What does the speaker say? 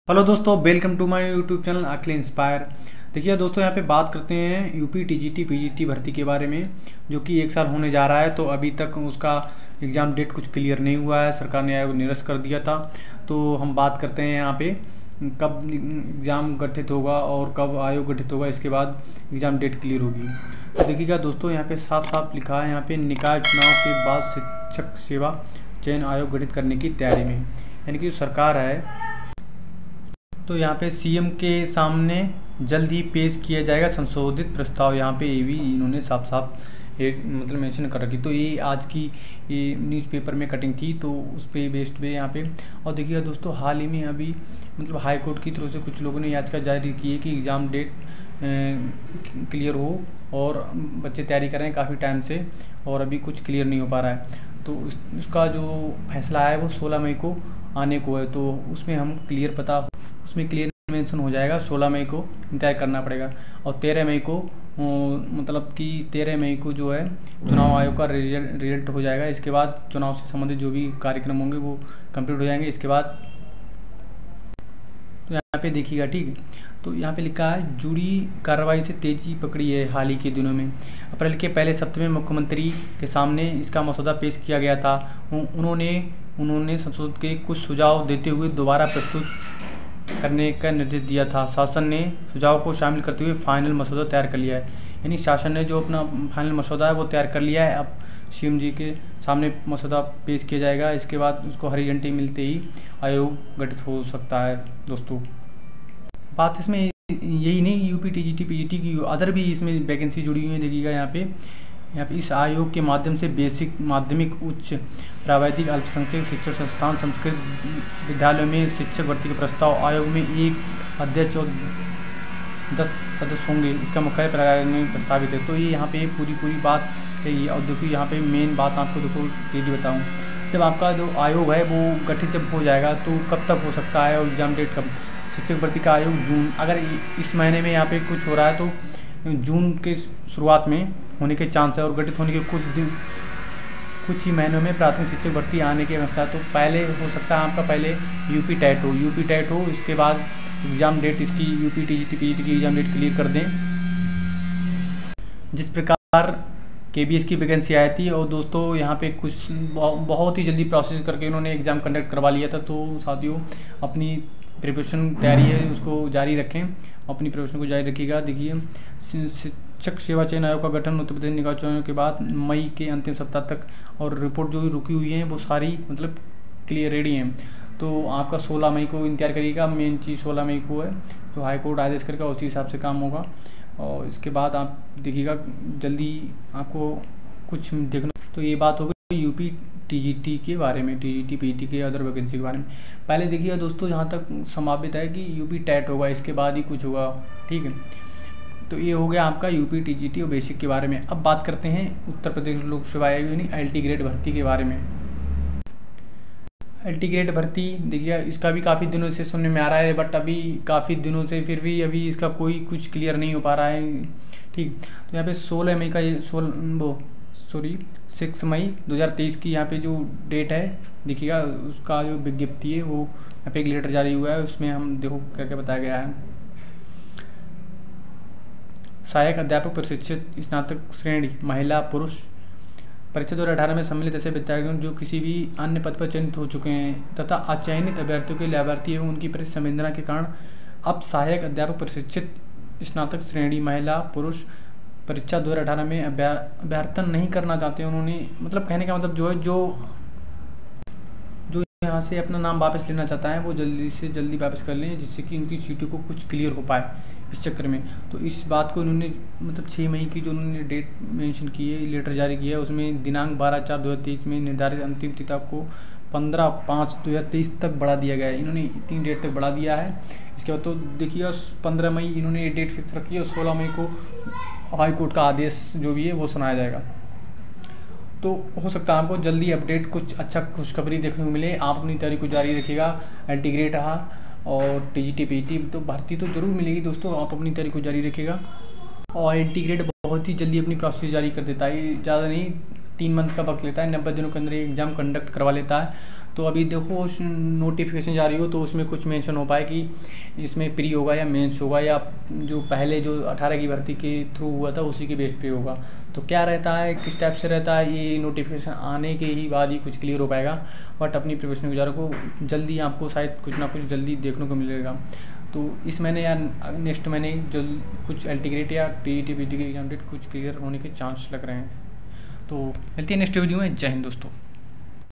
Hello दोस्तों, welcome to my YouTube channel Akhil inspire. देखिए दोस्तों, यहाँ पे बात करते हैं यूपी टीजीटी पीजीटी भर्ती के बारे में, जो कि 1 साल होने जा रहा है। तो अभी तक उसका एग्ज़ाम डेट कुछ क्लियर नहीं हुआ है, सरकार ने आयोग निरस्त कर दिया था। तो हम बात करते हैं यहाँ पे कब एग्ज़ाम गठित होगा और कब आयोग गठित होगा, इसके बाद एग्ज़ाम डेट क्लियर होगी। तो देखिएगा दोस्तों, यहाँ पे साफ साफ लिखा है, यहाँ पे निकाय चुनाव के बाद शिक्षक सेवा चयन आयोग गठित करने की तैयारी में, यानी कि जो सरकार है। तो यहाँ पे सीएम के सामने जल्द ही पेश किया जाएगा संशोधित प्रस्ताव। यहाँ पे ये भी इन्होंने साफ साफ एक मतलब मेंशन कर रखी। तो ये आज की ये न्यूज़पेपर में कटिंग थी, तो उस पर बेस्ड पे यहाँ पे। और देखिएगा दोस्तों, हाल ही में अभी मतलब हाई कोर्ट की तरफ से कुछ लोगों ने याचिका जारी की है कि एग्ज़ाम डेट क्लियर हो, और बच्चे तैयारी कर रहे हैं काफ़ी टाइम से और अभी कुछ क्लियर नहीं हो पा रहा है। तो उसका जो फैसला है वो 16 मई को आने को है। तो उसमें हम उसमें क्लियर मेंशन हो जाएगा। 16 मई को इंतजार करना पड़ेगा, और 13 मई को मतलब कि 13 मई को जो है चुनाव आयोग का रिजल्ट हो जाएगा। इसके बाद चुनाव से संबंधित जो भी कार्यक्रम होंगे वो कंप्लीट हो जाएंगे। इसके बाद तो यहाँ पे देखिएगा, ठीक है। तो यहाँ पे लिखा है, जुड़ी कार्रवाई से तेजी पकड़ी है हाल ही के दिनों में। अप्रैल के पहले सप्ताह में मुख्यमंत्री के सामने इसका मसौदा पेश किया गया था। उन्होंने संसद के कुछ सुझाव देते हुए दोबारा प्रस्तुत करने का निर्देश दिया था। शासन ने सुझाव को शामिल करते हुए फाइनल मसौदा तैयार कर लिया है, यानी शासन ने जो अपना फाइनल मसौदा है वो तैयार कर लिया है। अब सीएम जी के सामने मसौदा पेश किया जाएगा। इसके बाद उसको हरी झंडी मिलते ही आयोग गठित हो सकता है। दोस्तों, बात इसमें यही नहीं, यूपी टीजीटी पीजीटी की अदर भी इसमें वैकेंसी जुड़ी हुई है। देखिएगा यहाँ पे इस आयोग के माध्यम से बेसिक, माध्यमिक, उच्च प्रावैधिक, अल्पसंख्यक शिक्षण संस्थान, संस्कृत विद्यालयों में शिक्षक भर्ती के प्रस्ताव। आयोग में 1 अध्यक्ष और 10 सदस्य होंगे। इसका मुख्यालय प्रयाग में प्रस्तावित है। तो ये यहाँ पे पूरी बात है। और देखिए यहाँ पे मेन बात आपको देखो तेजी बताऊँ, जब आपका जो आयोग है वो गठित जब हो जाएगा तो कब तक हो सकता है, और एग्ज़ाम डेट कब? शिक्षक भर्ती का आयोग जून, अगर इस महीने में यहाँ पे कुछ हो रहा है तो जून के शुरुआत में होने के चांस है, और गठित होने के कुछ ही महीनों में प्राथमिक शिक्षक भर्ती आने के अनुसार। तो पहले हो सकता है आपका पहले यूपी टेट हो, इसके बाद एग्ज़ाम डेट इसकी यूपी टीजीटी पीजीटी की एग्ज़ाम डेट क्लियर कर दें, जिस प्रकार केबीएस की वैकेंसी आई थी। और दोस्तों यहाँ पे कुछ बहुत ही जल्दी प्रोसेस करके उन्होंने एग्ज़ाम कंडक्ट करवा लिया था। तो साथियों, अपनी प्रिपरेशन तैयारी है उसको जारी रखें, अपनी प्रिपरेशन को जारी रखिएगा। देखिए, शिक्षक सेवा चयन आयोग का गठन उत्तर प्रदेश निकाय चुनाव के बाद मई के अंतिम सप्ताह तक, और रिपोर्ट जो रुकी हुई है वो सारी मतलब क्लियर रेडी हैं। तो आपका 16 मई को इंतजार करिएगा। मेन चीज़ 16 मई को है, तो हाई कोर्ट आदेश करके उसी हिसाब से काम होगा। और इसके बाद आप देखिएगा जल्दी आपको कुछ देखना। तो ये बात हो गई यूपी टीजीटी के बारे में, टीजीटी पीजीटी के अदर वैकेंसी के बारे में। पहले देखिएगा दोस्तों, जहाँ तक संभावित है कि यूपी टेट होगा, इसके बाद ही कुछ होगा, ठीक है। तो ये हो गया आपका यूपी टीजीटी और बेसिक के बारे में। अब बात करते हैं उत्तर प्रदेश लोक सेवा आयोग यानी एलटी ग्रेड भर्ती के बारे में। एलटी ग्रेड भर्ती देखिए, इसका भी काफ़ी दिनों से सुनने में आ रहा है, बट अभी काफ़ी दिनों से फिर भी अभी इसका कोई कुछ क्लियर नहीं हो पा रहा है, ठीक। तो यहाँ पे 16 मई का ये 6 मई 2023 की यहाँ पे जो डेट है, देखिएगा उसका जो विज्ञप्ति है वो यहाँ पे एक लेटर जारी हुआ है। उसमें हम देखो क्या क्या बताया गया है। सहायक अध्यापक प्रशिक्षित स्नातक श्रेणी महिला पुरुष परीक्षा 2018 में सम्मिलित ऐसे विद्यार्थियों जो किसी भी अन्य पद पर चयनित हो चुके हैं तथा अचयनित अभ्यर्थियों के लाभार्थी एवं उनकी संवेदना के कारण अब सहायक अध्यापक प्रशिक्षित स्नातक श्रेणी महिला पुरुष परीक्षा 2018 में अभ्यर्थन नहीं करना चाहते। उन्होंने मतलब कहने का मतलब जो है, जो यहाँ से अपना नाम वापस लेना चाहता है वो जल्दी से जल्दी वापस कर लें, जिससे कि उनकी सीटों को कुछ क्लियर हो पाए इस चक्कर में। तो इस बात को उन्होंने मतलब 6 मई की जो उन्होंने डेट मेंशन की है, लेटर जारी किया है, उसमें दिनांक 12/4/2023 में निर्धारित अंतिम तिथि को 15/5/2023 तक बढ़ा दिया गया है। इन्होंने इतनी डेट तक बढ़ा दिया है। इसके बाद तो देखिए 15 मई इन्होंने ये डेट फिक्स रखी है, और 16 मई को हाई कोर्ट का आदेश जो भी है वो सुनाया जाएगा। तो हो सकता है आपको जल्दी अपडेट कुछ अच्छा खुशखबरी देखने को मिले। आप अपनी तैयारी को जारी रखिएगा। एलटी ग्रेड रहा और टीजीटी पीजीटी तो भर्ती तो जरूर मिलेगी दोस्तों, आप अपनी तैयारी को जारी रखिएगा। और एलटी ग्रेड बहुत ही जल्दी अपनी प्रोसेस जारी कर देता है, ज़्यादा नहीं 3 मंथ का वक्त लेता है, 90 दिनों के अंदर एग्ज़ाम कंडक्ट करवा लेता है। तो अभी देखो नोटिफिकेशन जा रही हो तो उसमें कुछ मेंशन हो पाए कि इसमें प्री होगा या मेंस होगा, या जो पहले जो 18 की भर्ती के थ्रू हुआ था उसी के बेस पे होगा। तो क्या रहता है, किस टाइप से रहता है, ये नोटिफिकेशन आने के ही बाद ही कुछ क्लियर हो पाएगा। बट अपनी प्रिपरेशन गुजारों को जल्दी आपको शायद कुछ ना कुछ जल्दी देखने को मिलेगा। तो इस महीने या नेक्स्ट महीने जल्द कुछ एल्टीग्रेट या टीईटी पीटी के एग्जाम डेट कुछ क्लियर होने के चांस लग रहे हैं। तो मिलती है नेक्स्ट वीडियो में। जय हिंद दोस्तों।